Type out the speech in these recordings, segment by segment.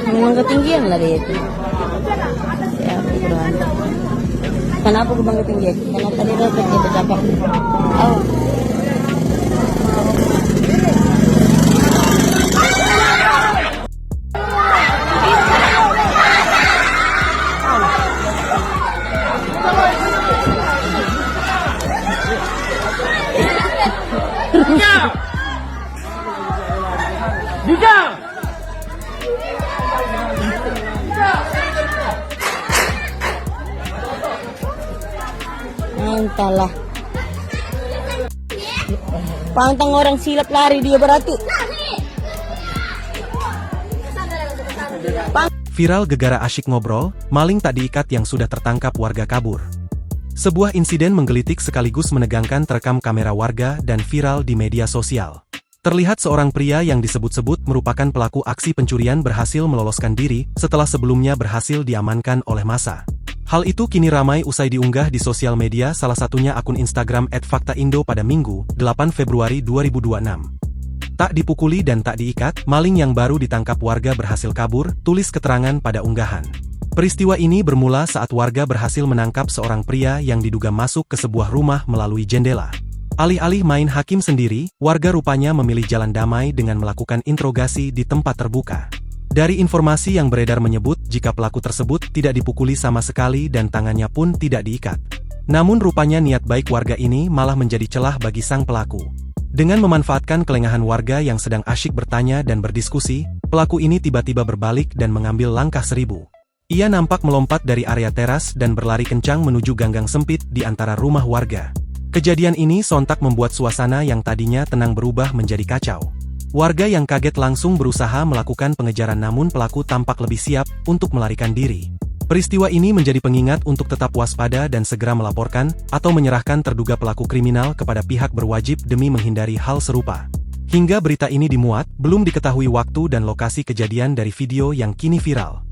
Memang ketinggian lah dia itu. Ya, beneran. Kenapa gue bang ketinggian? Karena tadi dapat dia tercapak. Oh. Entahlah. Pantang orang silap lari dia berarti. Viral gegara asyik ngobrol, maling tak diikat yang sudah tertangkap warga kabur. Sebuah insiden menggelitik sekaligus menegangkan terekam kamera warga dan viral di media sosial. Terlihat seorang pria yang disebut-sebut merupakan pelaku aksi pencurian berhasil meloloskan diri setelah sebelumnya berhasil diamankan oleh massa. Hal itu kini ramai usai diunggah di sosial media, salah satunya akun Instagram @faktaindo pada Minggu, 8 Februari 2026. Tak dipukuli dan tak diikat, maling yang baru ditangkap warga berhasil kabur, tulis keterangan pada unggahan. Peristiwa ini bermula saat warga berhasil menangkap seorang pria yang diduga masuk ke sebuah rumah melalui jendela. Alih-alih main hakim sendiri, warga rupanya memilih jalan damai dengan melakukan interogasi di tempat terbuka. Dari informasi yang beredar menyebut jika pelaku tersebut tidak dipukuli sama sekali dan tangannya pun tidak diikat. Namun rupanya niat baik warga ini malah menjadi celah bagi sang pelaku. Dengan memanfaatkan kelengahan warga yang sedang asyik bertanya dan berdiskusi, pelaku ini tiba-tiba berbalik dan mengambil langkah 1000. Ia nampak melompat dari area teras dan berlari kencang menuju ganggang sempit di antara rumah warga. Kejadian ini sontak membuat suasana yang tadinya tenang berubah menjadi kacau. Warga yang kaget langsung berusaha melakukan pengejaran namun pelaku tampak lebih siap untuk melarikan diri. Peristiwa ini menjadi pengingat untuk tetap waspada dan segera melaporkan atau menyerahkan terduga pelaku kriminal kepada pihak berwajib demi menghindari hal serupa. Hingga berita ini dimuat, belum diketahui waktu dan lokasi kejadian dari video yang kini viral.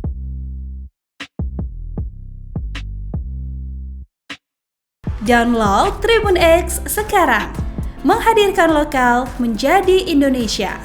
Download Tribun X sekarang. Menghadirkan lokal menjadi Indonesia.